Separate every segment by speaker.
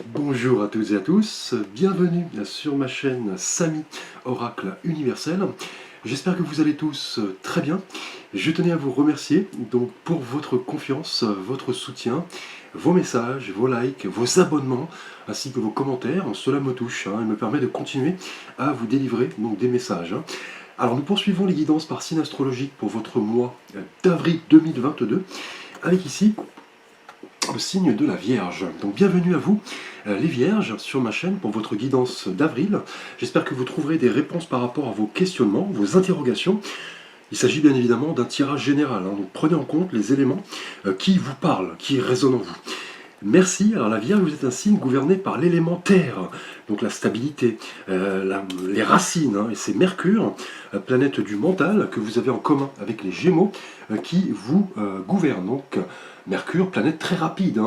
Speaker 1: Bonjour à toutes et à tous, bienvenue sur ma chaîne Samy Oracle Universel. J'espère que vous allez tous très bien. Je tenais à vous remercier donc pour votre confiance, votre soutien, vos messages, vos likes, vos abonnements, ainsi que vos commentaires. Cela me touche et me permet de continuer à vous délivrer donc, des messages. Alors nous poursuivons les guidances par signe astrologique pour votre mois d'avril 2022, avec ici le signe de la Vierge. Donc bienvenue à vous les Vierges sur ma chaîne pour votre guidance d'avril. J'espère que vous trouverez des réponses par rapport à vos questionnements, vos interrogations. Il s'agit bien évidemment d'un tirage général, donc prenez en compte les éléments qui vous parlent, qui résonnent en vous. Merci. Alors la Vierge, vous êtes un signe gouverné par l'élément terre, donc la stabilité, les racines, et c'est Mercure, planète du mental, que vous avez en commun avec les Gémeaux, qui vous gouverne. Donc Mercure, planète très rapide,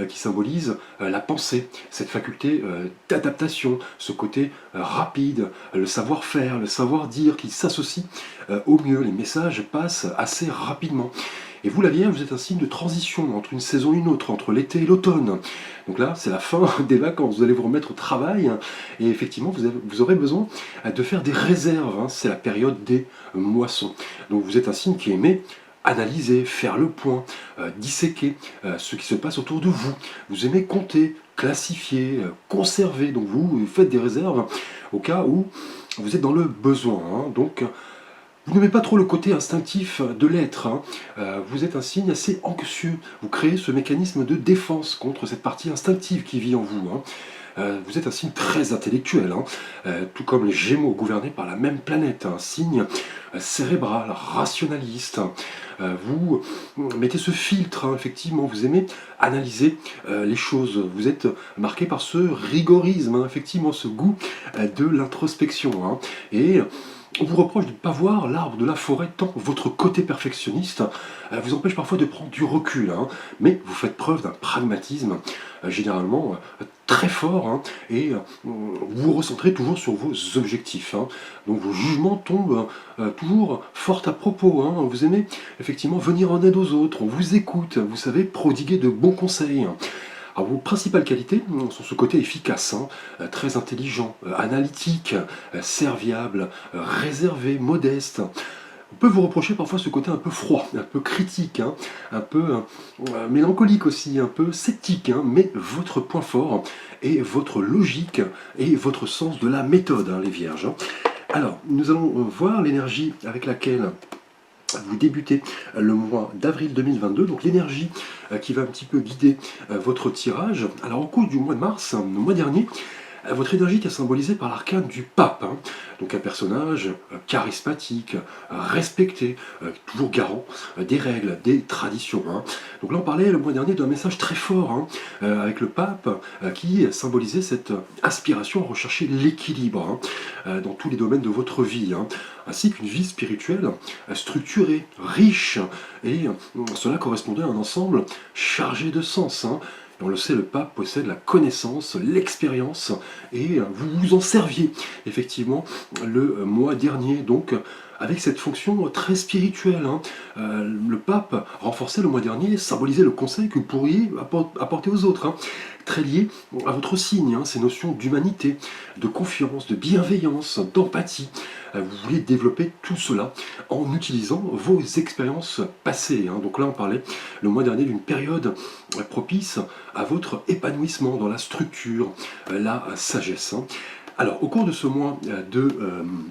Speaker 1: qui symbolise la pensée, cette faculté d'adaptation, ce côté rapide, le savoir-faire, le savoir-dire qui s'associe au mieux. Les messages passent assez rapidement. Et vous, la Vierge, vous êtes un signe de transition entre une saison et une autre, entre l'été et l'automne. Donc là, c'est la fin des vacances, vous allez vous remettre au travail, et effectivement, vous aurez besoin de faire des réserves. C'est la période des moissons. Donc vous êtes un signe qui aimait analyser, faire le point, disséquer ce qui se passe autour de vous. Vous aimez compter, classifier, conserver. Donc vous faites des réserves au cas où vous êtes dans le besoin. Donc vous n'aimez pas trop le côté instinctif de l'être. Vous êtes un signe assez anxieux. Vous créez ce mécanisme de défense contre cette partie instinctive qui vit en vous. Vous êtes un signe très intellectuel, tout comme les Gémeaux gouvernés par la même planète, un signe cérébral, rationaliste. Vous mettez ce filtre, effectivement, vous aimez analyser les choses. Vous êtes marqué par ce rigorisme, effectivement, ce goût de l'introspection. Et on vous reproche de ne pas voir l'arbre de la forêt tant votre côté perfectionniste vous empêche parfois de prendre du recul. Mais vous faites preuve d'un pragmatisme généralement très fort et vous vous recentrez toujours sur vos objectifs. Donc vos jugements tombent toujours fort à propos. Vous aimez effectivement venir en aide aux autres, on vous écoute, vous savez prodiguer de bons conseils. Alors, vos principales qualités sont ce côté efficace, très intelligent, analytique, serviable, réservé, modeste. On peut vous reprocher parfois ce côté un peu froid, un peu critique, un peu mélancolique aussi, un peu sceptique, mais votre point fort est votre logique et votre sens de la méthode, les Vierges. Alors, nous allons voir l'énergie avec laquelle vous débutez le mois d'avril 2022, donc l'énergie qui va un petit peu guider votre tirage. Alors au cours du mois de mars, le mois dernier, votre énergie est symbolisée par l'arcane du pape, donc un personnage charismatique, respecté, toujours garant des règles, des traditions. Donc là on parlait le mois dernier d'un message très fort avec le pape qui symbolisait cette aspiration à rechercher l'équilibre dans tous les domaines de votre vie, ainsi qu'une vie spirituelle structurée, riche, et cela correspondait à un ensemble chargé de sens. On le sait, le pape possède la connaissance, l'expérience, et vous vous en serviez effectivement le mois dernier, donc avec cette fonction très spirituelle. Le pape renforçait le mois dernier, symbolisait le conseil que vous pourriez apporter aux autres, très lié à votre signe, ces notions d'humanité, de confiance, de bienveillance, d'empathie. Vous voulez développer tout cela en utilisant vos expériences passées. Donc là, on parlait le mois dernier d'une période propice à votre épanouissement dans la structure, la sagesse. Alors, au cours de ce mois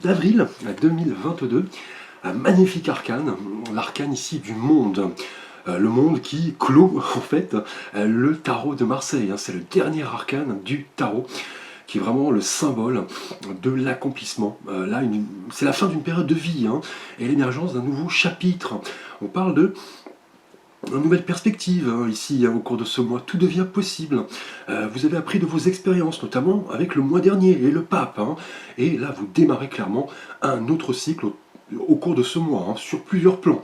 Speaker 1: d'avril 2022, un magnifique arcane, l'arcane ici du monde. Le monde qui clôt en fait le tarot de Marseille. C'est le dernier arcane du tarot, qui est vraiment le symbole de l'accomplissement. Là, c'est la fin d'une période de vie et l'émergence d'un nouveau chapitre. On parle de une nouvelle perspective ici au cours de ce mois. Tout devient possible. Vous avez appris de vos expériences, notamment avec le mois dernier et le pape. Et là, vous démarrez clairement un autre cycle au cours de ce mois, sur plusieurs plans.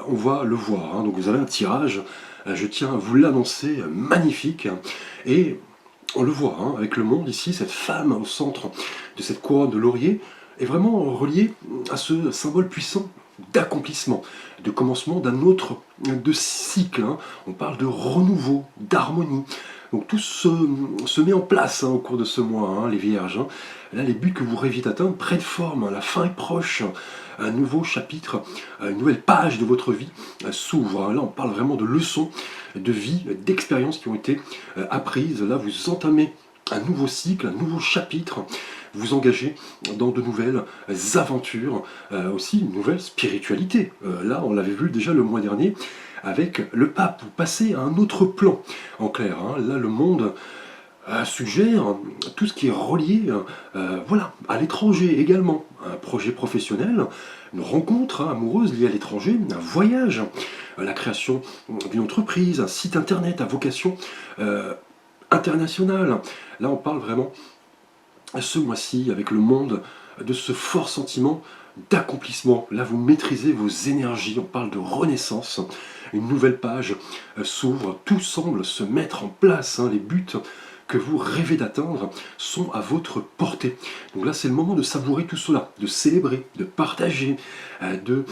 Speaker 1: On va le voir. Donc vous avez un tirage, je tiens à vous l'annoncer, magnifique. Et on le voit avec le monde ici, cette femme au centre de cette couronne de laurier est vraiment reliée à ce symbole puissant d'accomplissement, de commencement d'un autre de cycle. On parle de renouveau, d'harmonie, Donc tout se met en place au cours de ce mois, les vierges. Là, les buts que vous rêviez d'atteindre prennent forme, la fin est proche, un nouveau chapitre, une nouvelle page de votre vie s'ouvre. Là, on parle vraiment de leçons de vie, d'expériences qui ont été apprises. Là, vous entamez un nouveau cycle, un nouveau chapitre, vous engagez dans de nouvelles aventures, aussi une nouvelle spiritualité. Là, on l'avait vu déjà le mois dernier avec le pape, vous passez à un autre plan, en clair. Là, le monde suggère tout ce qui est relié voilà, à l'étranger également. Un projet professionnel, une rencontre amoureuse liée à l'étranger, un voyage, la création d'une entreprise, un site internet à vocation internationale. Là, on parle vraiment ce mois-ci avec le monde de ce fort sentiment d'accomplissement. Là, vous maîtrisez vos énergies, on parle de renaissance. Une nouvelle page s'ouvre, tout semble se mettre en place. Les buts que vous rêvez d'atteindre sont à votre portée. Donc là, c'est le moment de savourer tout cela, de célébrer, de partager, de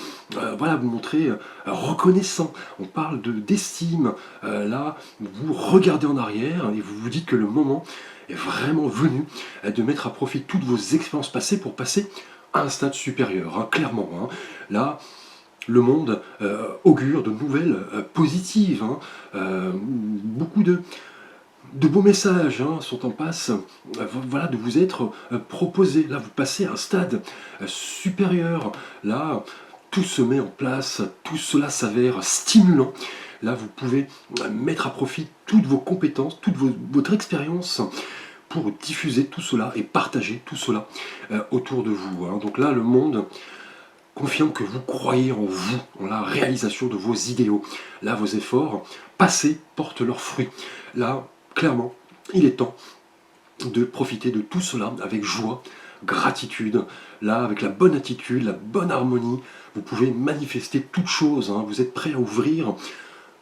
Speaker 1: voilà, vous montrer reconnaissant. On parle d'estime. Là, vous regardez en arrière et vous vous dites que le moment est vraiment venu de mettre à profit toutes vos expériences passées pour passer à un stade supérieur, clairement. Là, le monde augure de nouvelles positives. Beaucoup de beaux messages sont en passe voilà, de vous être proposés. Là, vous passez à un stade supérieur. Là, tout se met en place, tout cela s'avère stimulant. Là, vous pouvez mettre à profit toutes vos compétences, toute votre expérience pour diffuser tout cela et partager tout cela autour de vous. Donc là, le monde confirme que vous croyez en vous, en la réalisation de vos idéaux. Là, vos efforts passés portent leurs fruits. Là, clairement, il est temps de profiter de tout cela avec joie, gratitude. Là, avec la bonne attitude, la bonne harmonie, vous pouvez manifester toute chose. Vous êtes prêt à ouvrir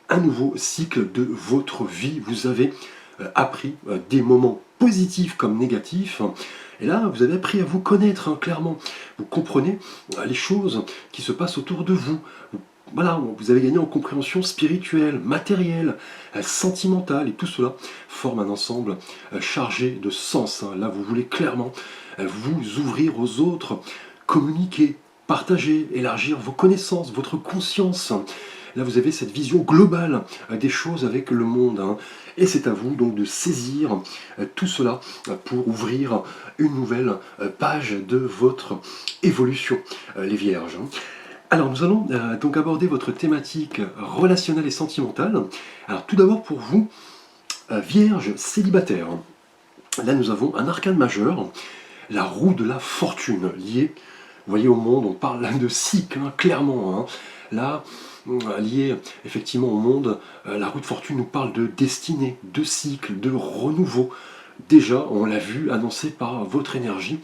Speaker 1: un nouveau cycle de votre vie. Vous avez appris des moments positifs comme négatifs. Et là, vous avez appris à vous connaître, clairement. Vous comprenez les choses qui se passent autour de vous. Voilà, vous avez gagné en compréhension spirituelle, matérielle, sentimentale, et tout cela forme un ensemble chargé de sens. Là, vous voulez clairement vous ouvrir aux autres, communiquer, partager, élargir vos connaissances, votre conscience. Là, vous avez cette vision globale des choses avec le monde. Et c'est à vous donc de saisir tout cela pour ouvrir une nouvelle page de votre évolution, les Vierges. Alors, nous allons donc aborder votre thématique relationnelle et sentimentale. Alors, tout d'abord pour vous, Vierge célibataire. Là, nous avons un arcane majeur, la roue de la fortune, liée, vous voyez, au monde. On parle là de cycle, clairement. Là, lié effectivement au monde, la roue de fortune nous parle de destinée, de cycle, de renouveau. Déjà, on l'a vu, annoncé par votre énergie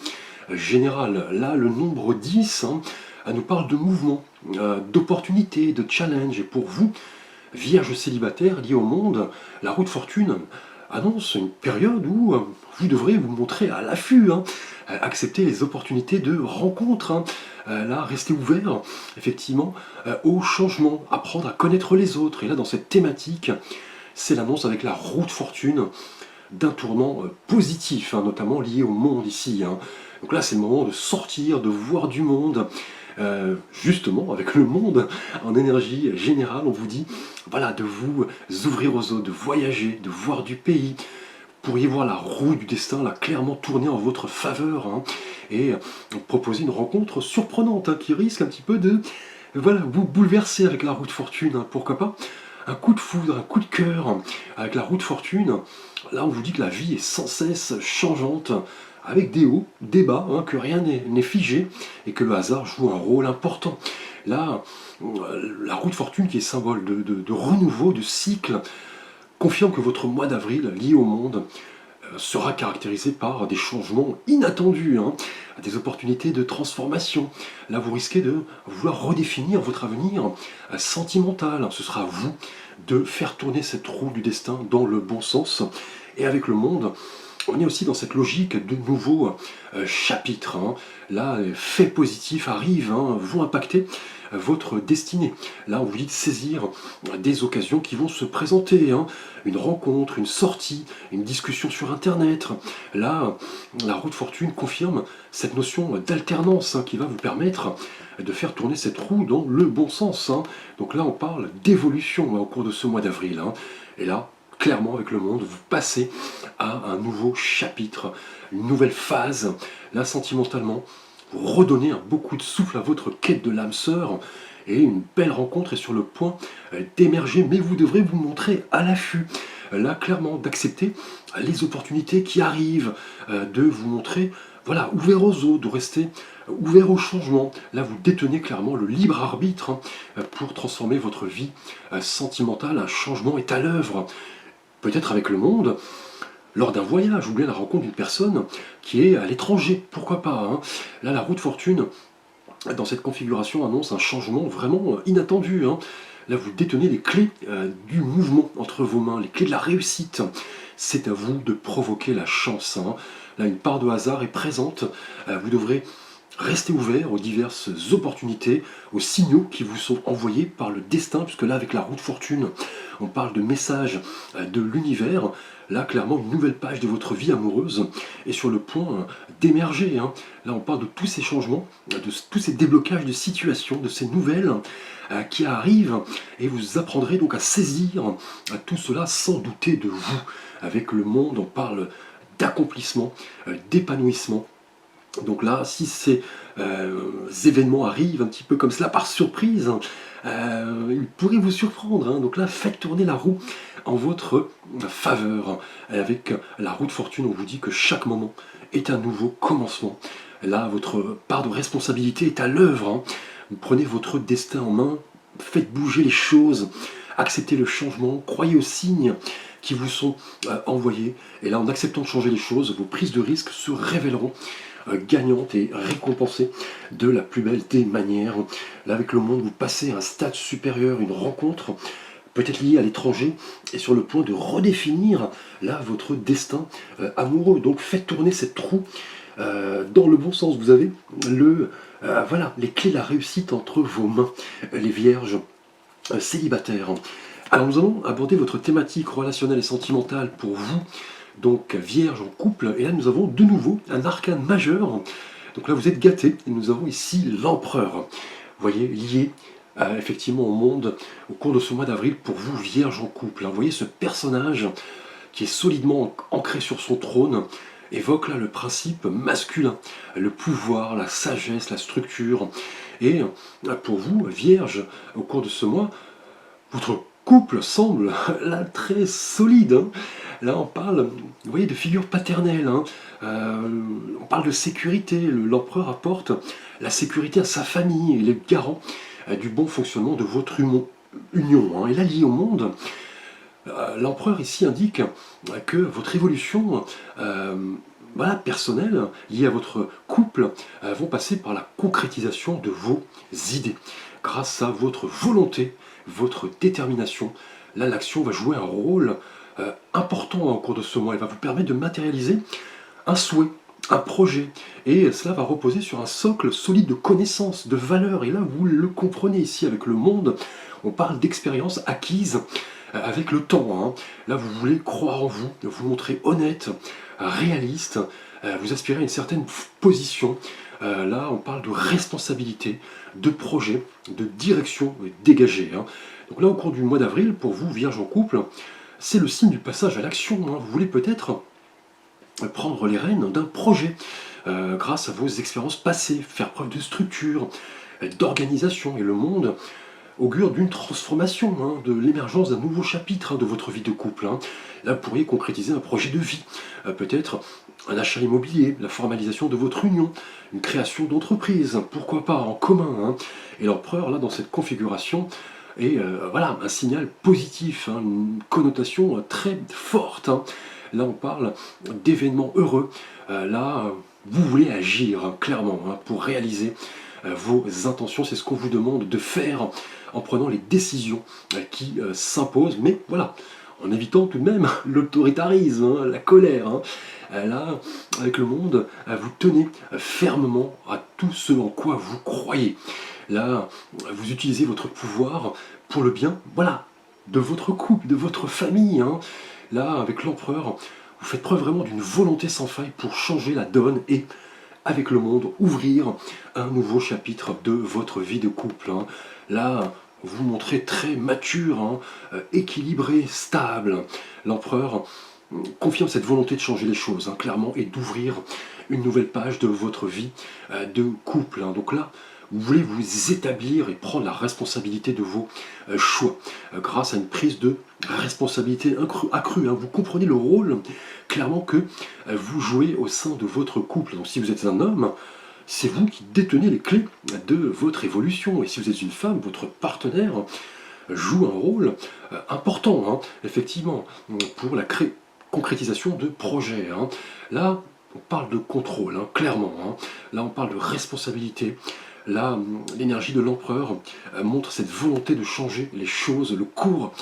Speaker 1: générale. Là, le nombre 10 nous parle de mouvement, d'opportunité, de challenge. Et pour vous, Vierge célibataire liée au monde, la roue de fortune annonce une période où vous devrez vous montrer à l'affût, accepter les opportunités de rencontre, là, rester ouvert effectivement au changement, apprendre à connaître les autres. Et là, dans cette thématique, c'est l'annonce avec la roue de fortune d'un tournant positif, notamment lié au monde ici. Donc là, c'est le moment de sortir, de voir du monde. Justement, avec le monde en énergie générale, on vous dit voilà, de vous ouvrir aux autres, de voyager, de voir du pays. Vous pourriez voir la roue du destin là, clairement tourner en votre faveur et proposer une rencontre surprenante qui risque un petit peu de voilà, vous bouleverser avec la roue de fortune. Pourquoi pas un coup de foudre, un coup de cœur avec la roue de fortune. Là, on vous dit que la vie est sans cesse changeante, avec des hauts, des bas, que rien n'est figé, et que le hasard joue un rôle important. Là, la roue de fortune qui est symbole de renouveau, de cycle, confirme que votre mois d'avril, lié au monde, sera caractérisé par des changements inattendus, des opportunités de transformation. Là, vous risquez de vouloir redéfinir votre avenir sentimental. Ce sera à vous de faire tourner cette roue du destin dans le bon sens. Et avec le monde, on est aussi dans cette logique de nouveaux chapitres. Là, les faits positifs arrivent, vont impacter votre destinée. Là, on vous dit de saisir des occasions qui vont se présenter, hein. Une rencontre, une sortie, une discussion sur Internet. Là, la roue de fortune confirme cette notion d'alternance, hein, qui va vous permettre de faire tourner cette roue dans le bon sens, hein. Donc là, on parle d'évolution, hein, au cours de ce mois d'avril, hein. Et là, clairement, avec le monde, vous passez à un nouveau chapitre, une nouvelle phase. Là, sentimentalement, vous redonnez un beau coup de souffle à votre quête de l'âme sœur, et une belle rencontre est sur le point d'émerger, mais vous devrez vous montrer à l'affût. Là, clairement, d'accepter les opportunités qui arrivent, de vous montrer, voilà, ouvert aux autres, de rester ouvert au changement. Là, vous détenez clairement le libre arbitre, hein, pour transformer votre vie sentimentale. Un changement est à l'œuvre, peut-être avec le monde, lors d'un voyage, ou bien la rencontre d'une personne qui est à l'étranger, pourquoi pas, hein. Là, la roue de fortune, dans cette configuration, annonce un changement vraiment inattendu, hein. Là, vous détenez les clés du mouvement entre vos mains, les clés de la réussite. C'est à vous de provoquer la chance, hein. Là, une part de hasard est présente. Vous devrez rester ouvert aux diverses opportunités, aux signaux qui vous sont envoyés par le destin, puisque là, avec la roue de fortune, on parle de messages de l'univers. Là, clairement, une nouvelle page de votre vie amoureuse est sur le point d'émerger, hein. Là, on parle de tous ces changements, de tous ces déblocages de situations, de ces nouvelles qui arrivent, et vous apprendrez donc à saisir tout cela sans douter de vous. Avec le monde, on parle d'accomplissement, d'épanouissement. Donc là, si ces événements arrivent un petit peu comme cela par surprise, ils pourraient vous surprendre, hein. Donc là, faites tourner la roue en votre faveur. Et avec la roue de fortune, on vous dit que chaque moment est un nouveau commencement. Là, votre part de responsabilité est à l'œuvre, hein. Vous prenez votre destin en main, faites bouger les choses, acceptez le changement, croyez aux signes qui vous sont envoyés. Et là, en acceptant de changer les choses, vos prises de risques se révéleront gagnante et récompensée de la plus belle des manières. Là, avec le monde, vous passez à un stade supérieur, une rencontre peut-être liée à l'étranger, et sur le point de redéfinir là votre destin amoureux. Donc faites tourner cette roue dans le bon sens. Vous avez voilà, les clés de la réussite entre vos mains, les vierges célibataires. Alors nous allons aborder votre thématique relationnelle et sentimentale pour vous, donc vierge en couple, et là nous avons de nouveau un arcane majeur. Donc là vous êtes gâtés, et nous avons ici l'empereur. Vous voyez, lié effectivement au monde au cours de ce mois d'avril pour vous, vierge en couple. Vous voyez ce personnage qui est solidement ancré sur son trône, évoque là le principe masculin, le pouvoir, la sagesse, la structure. Et pour vous, vierge, au cours de ce mois, votre couple semble là très solide, hein. Là on parle, vous voyez, de figure paternelle, hein. On parle de sécurité. L'empereur apporte la sécurité à sa famille, et il est garant du bon fonctionnement de votre union, hein. Et là, lié au monde, l'empereur ici indique que votre évolution voilà, personnelle, liée à votre couple, vont passer par la concrétisation de vos idées. Grâce à votre volonté, votre détermination, là l'action va jouer un rôle important au cours de ce mois. Elle va vous permettre de matérialiser un souhait, un projet, et cela va reposer sur un socle solide de connaissances, de valeurs. Et là, vous le comprenez ici avec le monde, on parle d'expériences acquises avec le temps, hein. Là, vous voulez croire en vous, vous montrer honnête, réaliste, vous aspirez à une certaine position. Là, on parle de responsabilité, de projet, de direction dégagée, hein. Donc là, au cours du mois d'avril, pour vous, vierge en couple, c'est le signe du passage à l'action, hein. Vous voulez peut-être prendre les rênes d'un projet grâce à vos expériences passées, faire preuve de structure, d'organisation, et le monde augure d'une transformation, hein, de l'émergence d'un nouveau chapitre, hein, de votre vie de couple, hein. Là, vous pourriez concrétiser un projet de vie, peut-être un achat immobilier, la formalisation de votre union, une création d'entreprise, pourquoi pas en commun, hein. Et l'empereur, là, dans cette configuration, est voilà, un signal positif, hein, une connotation très forte, hein. Là, on parle d'événements heureux. Là, vous voulez agir, hein, clairement, hein, pour réaliser vos intentions. C'est ce qu'on vous demande de faire en prenant les décisions qui s'imposent, mais voilà, en évitant tout de même l'autoritarisme, hein, la colère, hein. Là, avec le monde, vous tenez fermement à tout ce en quoi vous croyez. Là, vous utilisez votre pouvoir pour le bien, voilà, de votre couple, de votre famille, hein. Là, avec l'empereur, vous faites preuve vraiment d'une volonté sans faille pour changer la donne et, avec le monde, ouvrir un nouveau chapitre de votre vie de couple, hein. Là, vous vous montrez très mature, hein, équilibré, stable. L'empereur confirme cette volonté de changer les choses, hein, clairement, et d'ouvrir une nouvelle page de votre vie de couple, hein. Donc là, vous voulez vous établir et prendre la responsabilité de vos choix, grâce à une prise de responsabilité accrue, hein. Vous comprenez le rôle, clairement, que vous jouez au sein de votre couple. Donc si vous êtes un homme, c'est vous qui détenez les clés de votre évolution. Et si vous êtes une femme, votre partenaire joue un rôle important, hein, effectivement, pour la concrétisation de projets, hein. Là, on parle de contrôle, hein, clairement, hein. Là, on parle de responsabilité. Là, l'énergie de l'empereur montre cette volonté de changer les choses, le cours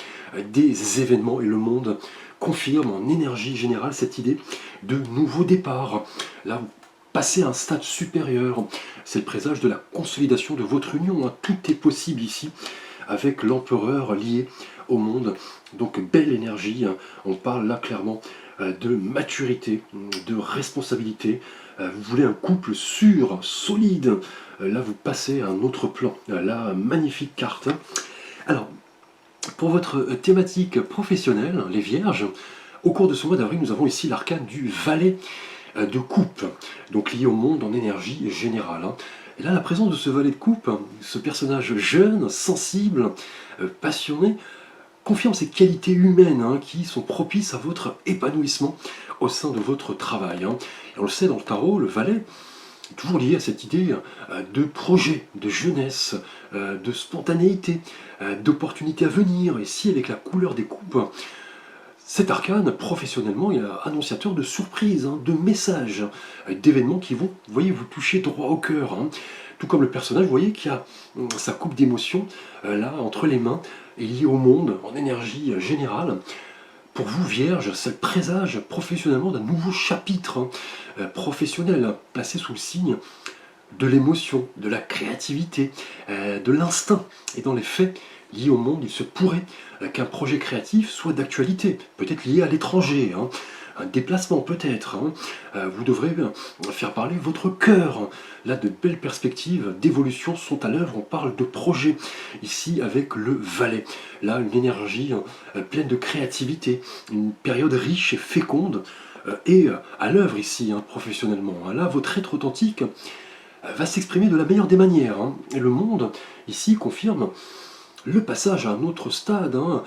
Speaker 1: des événements, et le monde confirme en énergie générale cette idée de nouveau départ. Là, vous passez à un stade supérieur. C'est le présage de la consolidation de votre union, hein. Tout est possible ici avec l'empereur lié au monde. Donc belle énergie, hein. On parle là clairement de maturité, de responsabilité. Vous voulez un couple sûr, solide. Là, vous passez à un autre plan. Là, magnifique carte. Alors, pour votre thématique professionnelle, les Vierges, au cours de ce mois d'avril, nous avons ici l'arcane du valet de coupe, donc lié au monde en énergie générale, hein. Et là, la présence de ce valet de coupe, ce personnage jeune, sensible, passionné, confirme ces qualités humaines, hein, qui sont propices à votre épanouissement au sein de votre travail, hein. Et on le sait dans le tarot, le valet est toujours lié à cette idée de projet, de jeunesse, de spontanéité, d'opportunités à venir. Et si avec la couleur des coupes, cet arcane, professionnellement, est annonciateur de surprises, hein, de messages, d'événements qui vont, vous voyez, vous toucher droit au cœur, hein. Tout comme le personnage, vous voyez, qui a sa coupe d'émotions là entre les mains, et lié au monde en énergie générale. Pour vous, Vierge, c'est le présage professionnellement d'un nouveau chapitre, hein, professionnel, hein, placé sous le signe de l'émotion, de la créativité, de l'instinct. Et dans les faits liés au monde, il se pourrait qu'un projet créatif soit d'actualité, peut-être lié à l'étranger, hein, un déplacement peut-être, hein. Vous devrez faire parler votre cœur. Là, de belles perspectives d'évolution sont à l'œuvre. On parle de projet ici avec le valet. Là, une énergie pleine de créativité, une période riche et féconde est à l'œuvre ici, hein, professionnellement. Là, votre être authentique va s'exprimer de la meilleure des manières, hein. Et le monde ici confirme le passage à un autre stade, hein,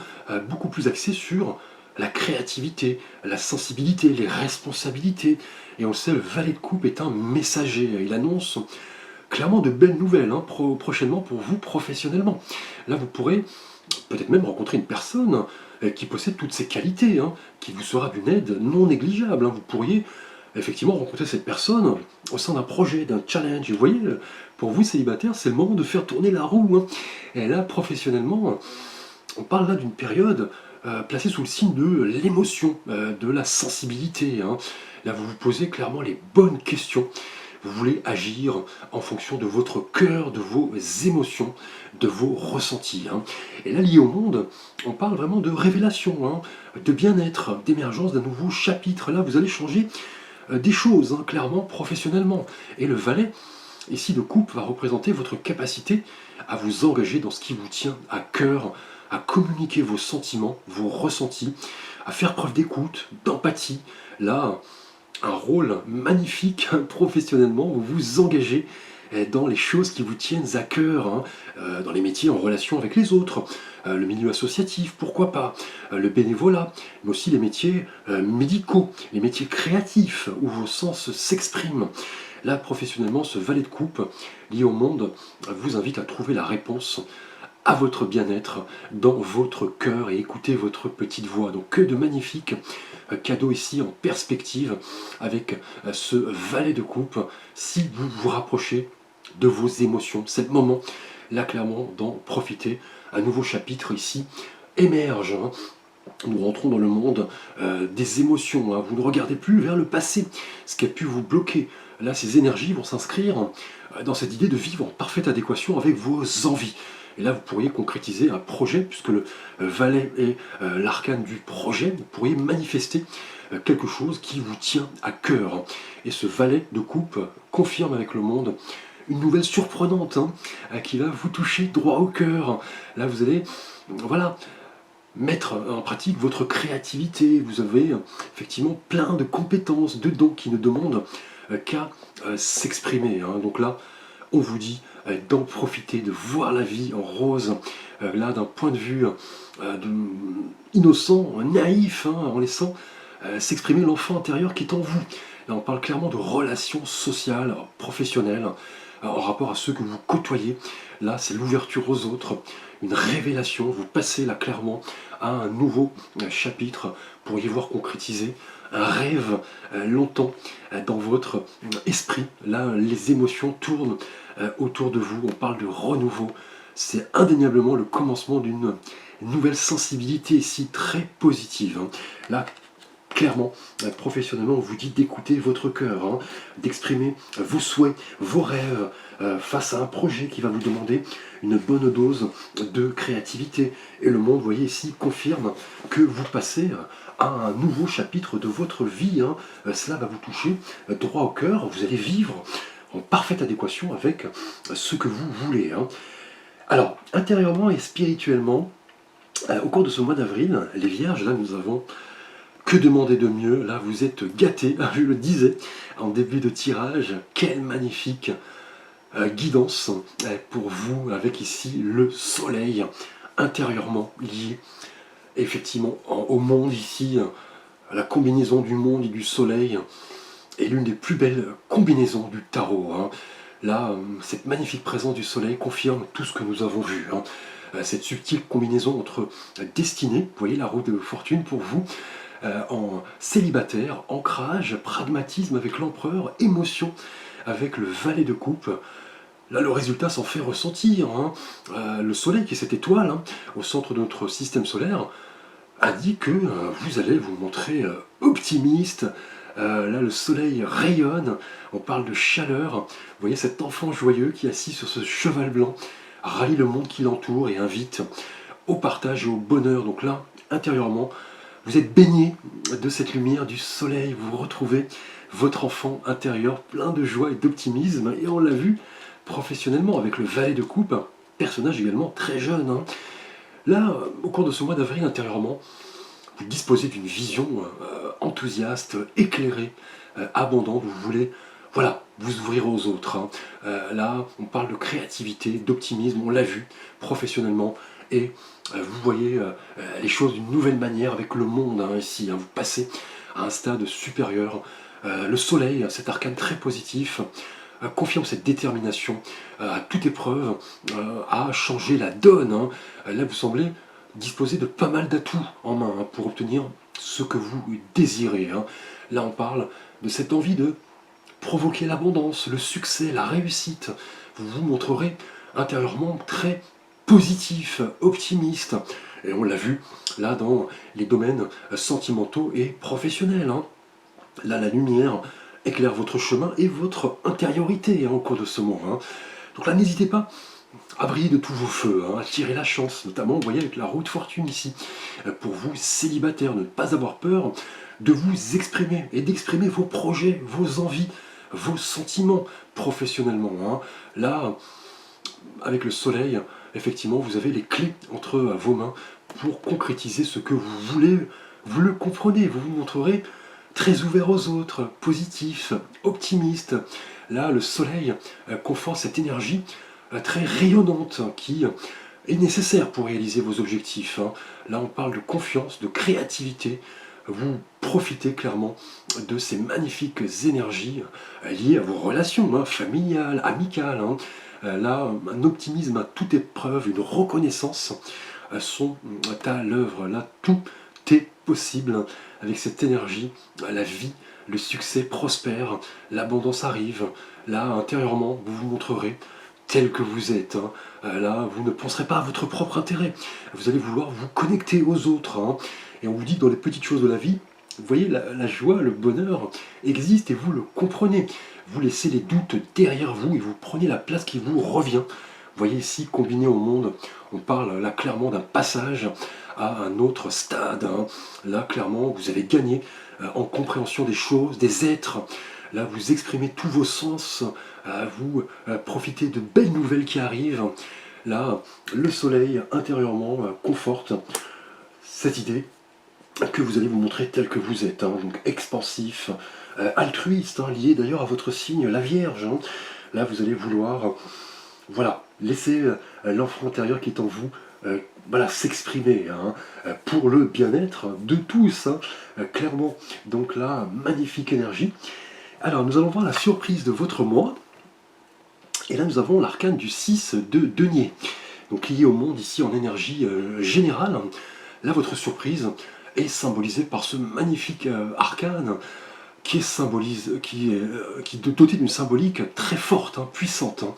Speaker 1: beaucoup plus axé sur la créativité, la sensibilité, les responsabilités. Et on le sait, le valet de coupe est un messager. Il annonce clairement de belles nouvelles, hein, prochainement pour vous professionnellement. Là, vous pourrez peut-être même rencontrer une personne qui possède toutes ces qualités, hein, qui vous sera d'une aide non négligeable, hein. Vous pourriez effectivement rencontrer cette personne au sein d'un projet, d'un challenge. Et vous voyez, pour vous célibataires, c'est le moment de faire tourner la roue, hein. Et là, professionnellement, on parle là d'une période placée sous le signe de l'émotion, de la sensibilité, hein. Là, vous vous posez clairement les bonnes questions. Vous voulez agir en fonction de votre cœur, de vos émotions, de vos ressentis, hein. Et là, lié au monde, on parle vraiment de révélation, hein, de bien-être, d'émergence d'un nouveau chapitre. Là, vous allez changer des choses, hein, clairement, professionnellement. Et le valet, ici de coupe, va représenter votre capacité à vous engager dans ce qui vous tient à cœur, à communiquer vos sentiments, vos ressentis, à faire preuve d'écoute, d'empathie. Là, un rôle magnifique, hein, professionnellement, vous vous engagez dans les choses qui vous tiennent à cœur, hein, dans les métiers en relation avec les autres, le milieu associatif, pourquoi pas, le bénévolat, mais aussi les métiers médicaux, les métiers créatifs, où vos sens s'expriment. Là, professionnellement, ce valet de coupe lié au monde vous invite à trouver la réponse à votre bien-être dans votre cœur et écouter votre petite voix. Donc que de magnifiques cadeaux ici en perspective avec ce valet de coupe. Si vous vous rapprochez de vos émotions, c'est le moment là clairement d'en profiter. Un nouveau chapitre ici émerge, hein. Nous rentrons dans le monde des émotions, hein. Vous ne regardez plus vers le passé, ce qui a pu vous bloquer. Là, ces énergies vont s'inscrire dans cette idée de vivre en parfaite adéquation avec vos envies. Et là, vous pourriez concrétiser un projet, puisque le valet est l'arcane du projet. Vous pourriez manifester quelque chose qui vous tient à cœur. Et ce valet de coupe confirme avec le monde une nouvelle surprenante, qui va vous toucher droit au cœur. Là, vous allez, voilà, mettre en pratique votre créativité. Vous avez effectivement plein de compétences, de dons qui ne demandent qu'à s'exprimer. Donc là, on vous dit d'en profiter, de voir la vie en rose, là d'un point de vue innocent, naïf, en laissant s'exprimer l'enfant intérieur qui est en vous. Là, on parle clairement de relations sociales, professionnelles, en rapport à ceux que vous côtoyez. Là, c'est l'ouverture aux autres, une révélation. Vous passez là clairement à un nouveau chapitre pour y voir concrétiser un rêve longtemps dans votre esprit. Là, les émotions tournent autour de vous. On parle de renouveau. C'est indéniablement le commencement d'une nouvelle sensibilité ici très positive. Là, clairement, professionnellement, on vous dit d'écouter votre cœur, d'exprimer vos souhaits, vos rêves face à un projet qui va vous demander une bonne dose de créativité. Et le monde, vous voyez ici, confirme que vous passez à un nouveau chapitre de votre vie. Cela va vous toucher droit au cœur. Vous allez vivre en parfaite adéquation avec ce que vous voulez. Alors, intérieurement et spirituellement, au cours de ce mois d'avril, les Vierges, là, nous avons que demander de mieux. Là, vous êtes gâtés, je le disais en début de tirage. Quelle magnifique guidance pour vous, avec ici le soleil intérieurement lié effectivement au monde ici. La combinaison du monde et du soleil est l'une des plus belles combinaisons du tarot. Là, cette magnifique présence du soleil confirme tout ce que nous avons vu. Cette subtile combinaison entre destinée, vous voyez la roue de fortune pour vous, en célibataire, ancrage, pragmatisme avec l'empereur, émotion avec le valet de coupe. Là, le résultat s'en fait ressentir. Le soleil, qui est cette étoile au centre de notre système solaire, a dit que vous allez vous montrer optimiste. Là, le soleil rayonne, on parle de chaleur. Vous voyez cet enfant joyeux qui, assis sur ce cheval blanc, rallie le monde qui l'entoure et invite au partage et au bonheur. Donc là, intérieurement, vous êtes baigné de cette lumière du soleil, vous retrouvez votre enfant intérieur plein de joie et d'optimisme. Et on l'a vu professionnellement avec le valet de coupe, un personnage également très jeune. Là, au cours de ce mois d'avril, intérieurement, vous disposez d'une vision enthousiaste, éclairée, abondante. Vous voulez, voilà, vous ouvrir aux autres. Là, on parle de créativité, d'optimisme, on l'a vu professionnellement. Et vous voyez les choses d'une nouvelle manière avec le monde ici. Vous passez à un stade supérieur. Le soleil, cet arcane très positif, confirme cette détermination à toute épreuve, à changer la donne. Là, vous semblez disposer de pas mal d'atouts en main pour obtenir ce que vous désirez. Là, on parle de cette envie de provoquer l'abondance, le succès, la réussite. Vous vous montrerez intérieurement très positif, optimiste. Et on l'a vu là dans les domaines sentimentaux et professionnels. Là, la lumière éclaire votre chemin et votre intériorité au cours de ce mois. Donc là, n'hésitez pas à briller de tous vos feux, à tirer la chance, notamment, vous voyez, avec la roue de fortune ici. Pour vous, célibataires, ne pas avoir peur de vous exprimer et d'exprimer vos projets, vos envies, vos sentiments professionnellement. Là, avec le soleil, effectivement, vous avez les clés entre vos mains pour concrétiser ce que vous voulez. Vous le comprenez, vous vous montrerez très ouvert aux autres, positif, optimiste. Là, le soleil conforte cette énergie très rayonnante qui est nécessaire pour réaliser vos objectifs. Là, on parle de confiance, de créativité. Vous profitez clairement de ces magnifiques énergies liées à vos relations familiales, amicales. Là, un optimisme à toute épreuve, une reconnaissance sont à l'œuvre. Là, tout est possible avec cette énergie. La vie, le succès prospère, l'abondance arrive. Là, intérieurement, vous vous montrerez tel que vous êtes. Là, vous ne penserez pas à votre propre intérêt. Vous allez vouloir vous connecter aux autres. Et on vous dit que dans les petites choses de la vie, Vous voyez, la joie, le bonheur existe et vous le comprenez. Vous laissez les doutes derrière vous et vous prenez la place qui vous revient. Vous voyez ici, combiné au monde, on parle là clairement d'un passage à un autre stade, hein. Là, clairement, vous avez gagné en compréhension des choses, des êtres. Là, vous exprimez tous vos sens, vous profitez de belles nouvelles qui arrivent. Là, le soleil intérieurement conforte cette idée que vous allez vous montrer tel que vous êtes, hein, donc expansif, altruiste, hein, lié d'ailleurs à votre signe, la Vierge, hein. Là, vous allez vouloir, voilà, laisser l'enfant intérieur qui est en vous, voilà, s'exprimer, hein, pour le bien-être de tous, hein, clairement. Donc là, magnifique énergie. Alors, nous allons voir la surprise de votre mois. Et là, nous avons l'arcane du 6 de denier, donc lié au monde ici en énergie générale. Là, votre surprise est symbolisée par ce magnifique arcane qui est doté d'une symbolique très forte, hein, puissante, hein.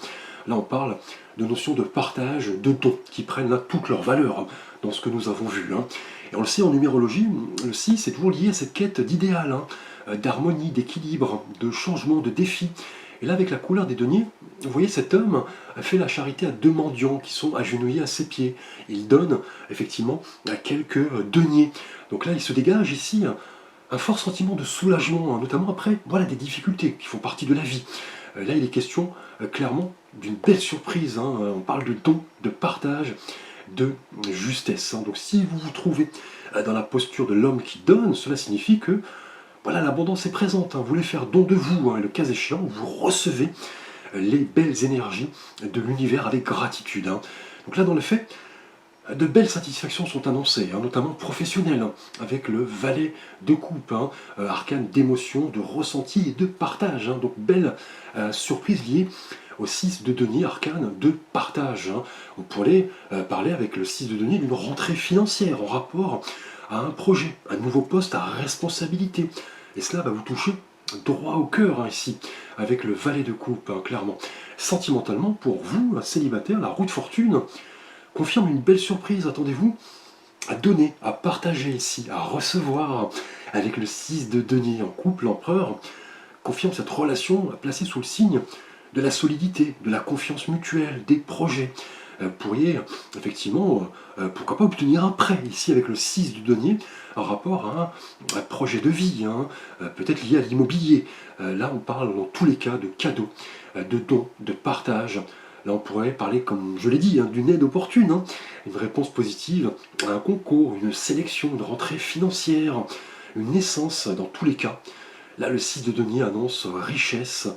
Speaker 1: Là, on parle de notions de partage, de dons, qui prennent là toute leur valeur, hein, dans ce que nous avons vu, hein. Et on le sait en numérologie, le 6 est toujours lié à cette quête d'idéal, hein, d'harmonie, d'équilibre, de changement, de défi. Et là, avec la couleur des deniers, vous voyez, cet homme a fait la charité à deux mendiants qui sont agenouillés à ses pieds. Il donne effectivement à quelques deniers. Donc là, il se dégage ici un fort sentiment de soulagement, hein, notamment après voilà, des difficultés qui font partie de la vie. Là, il est question clairement d'une belle surprise, hein. On parle de don, de partage, de justesse, hein. Donc si vous vous trouvez dans la posture de l'homme qui donne, cela signifie que voilà, l'abondance est présente, hein. Vous voulez faire don de vous, hein, et le cas échéant, vous recevez les belles énergies de l'univers avec gratitude, hein. Donc là, dans le fait, de belles satisfactions sont annoncées, hein, notamment professionnelles, hein, avec le valet de coupe, hein, arcane d'émotion, de ressenti et de partage, hein. Donc belle surprise liée au 6 de denier, arcane de partage, hein. On pourrait parler avec le 6 de denier d'une rentrée financière en rapport à un projet, un nouveau poste à responsabilité. Et cela va vous toucher droit au cœur, hein, ici, avec le valet de coupe, hein, clairement. Sentimentalement, pour vous, un célibataire, la roue de fortune confirme une belle surprise, attendez-vous, à donner, à partager ici, à recevoir, avec le 6 de denier en couple, l'empereur confirme cette relation placée sous le signe de la solidité, de la confiance mutuelle, des projets. Vous pourriez effectivement, pourquoi pas obtenir un prêt, ici avec le 6 de denier, en rapport à un projet de vie, hein, peut-être lié à l'immobilier. Là, on parle dans tous les cas de cadeaux, de dons, de partage. Là, on pourrait parler, comme je l'ai dit, hein, d'une aide opportune, hein, une réponse positive à un concours, une sélection, une rentrée financière, une naissance dans tous les cas. Là, le 6 de denier annonce richesse,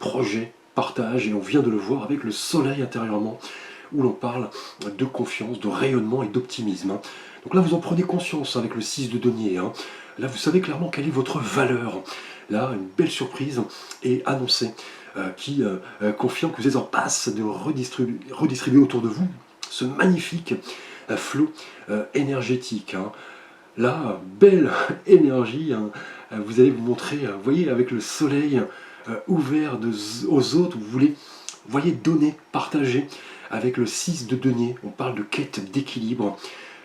Speaker 1: projet, partage, et on vient de le voir avec le soleil intérieurement, où l'on parle de confiance, de rayonnement et d'optimisme, hein. Donc là, vous en prenez conscience avec le 6 de denier, hein. Là, vous savez clairement quelle est votre valeur. Là, une belle surprise est annoncée, qui confirme que vous êtes en passe de redistribuer autour de vous ce magnifique flot énergétique, hein. Là, belle énergie, hein. Vous allez vous montrer, vous voyez, avec le soleil ouvert aux autres, vous voulez, voyez, donner, partager. Avec le 6 de denier, on parle de quête d'équilibre.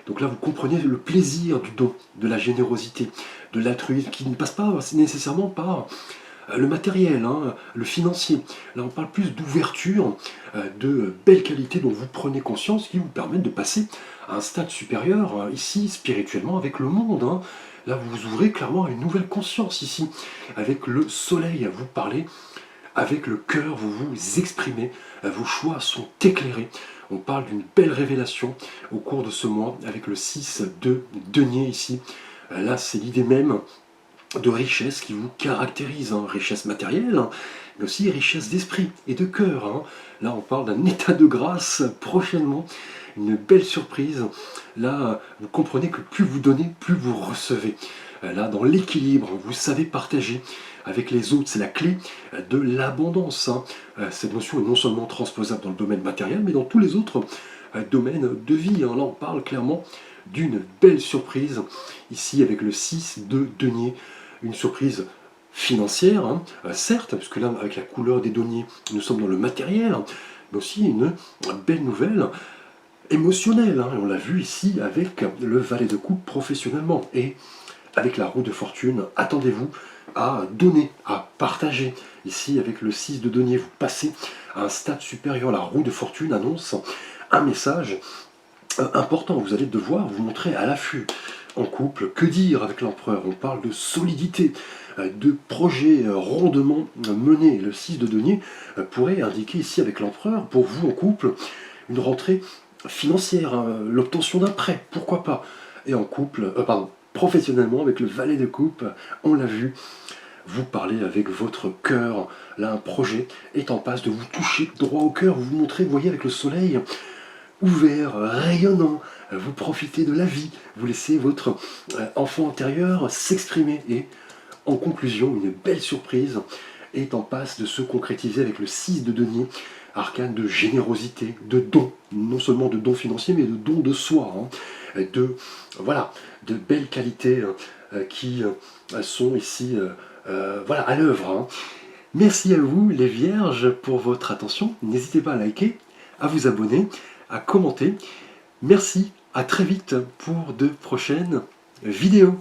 Speaker 1: Donc là, vous comprenez le plaisir du don, de la générosité, de l'altruisme, qui ne passe pas nécessairement par le matériel, hein, le financier. Là, on parle plus d'ouverture, de belles qualités dont vous prenez conscience, qui vous permettent de passer à un stade supérieur, ici, spirituellement, avec le monde, hein. Là, vous vous ouvrez clairement à une nouvelle conscience, ici, avec le soleil, vous parlez avec le cœur, vous vous exprimez, vos choix sont éclairés. On parle d'une belle révélation au cours de ce mois, avec le 6 de denier ici. Là, c'est l'idée même de richesse qui vous caractérise, hein. Richesse matérielle, hein, mais aussi richesse d'esprit et de cœur, hein. Là, on parle d'un état de grâce prochainement, une belle surprise. Là, vous comprenez que plus vous donnez, plus vous recevez. Là, dans l'équilibre, vous savez partager avec les autres, c'est la clé de l'abondance, hein. Cette notion est non seulement transposable dans le domaine matériel, mais dans tous les autres domaines de vie, hein. Là, on parle clairement d'une belle surprise, ici avec le 6 de denier, une surprise financière, hein, certes, parce que là, avec la couleur des deniers, nous sommes dans le matériel, hein, mais aussi une belle nouvelle émotionnelle, hein. Et on l'a vu ici avec le valet de coupe professionnellement. Et avec la roue de fortune, attendez-vous à donner, à partager. Ici, avec le 6 de denier, vous passez à un stade supérieur. La roue de fortune annonce un message important. Vous allez devoir vous montrer à l'affût. En couple, que dire avec l'empereur? On parle de solidité, de projets rondement menés. Le 6 de denier pourrait indiquer ici avec l'empereur, pour vous en couple, une rentrée financière, hein, l'obtention d'un prêt, pourquoi pas. Et en couple, professionnellement, avec le valet de coupe, on l'a vu, vous parlez avec votre cœur. Là, un projet est en passe de vous toucher droit au cœur. Vous vous montrez, vous voyez, avec le soleil ouvert, rayonnant. Vous profitez de la vie. Vous laissez votre enfant intérieur s'exprimer. Et en conclusion, une belle surprise est en passe de se concrétiser avec le 6 de denier, arcane de générosité, de dons, non seulement de dons financiers, mais de dons de soi, hein, de belles qualités qui sont ici à l'œuvre. Hein. Merci à vous les vierges pour votre attention. N'hésitez pas à liker, à vous abonner, à commenter. Merci, à très vite pour de prochaines vidéos.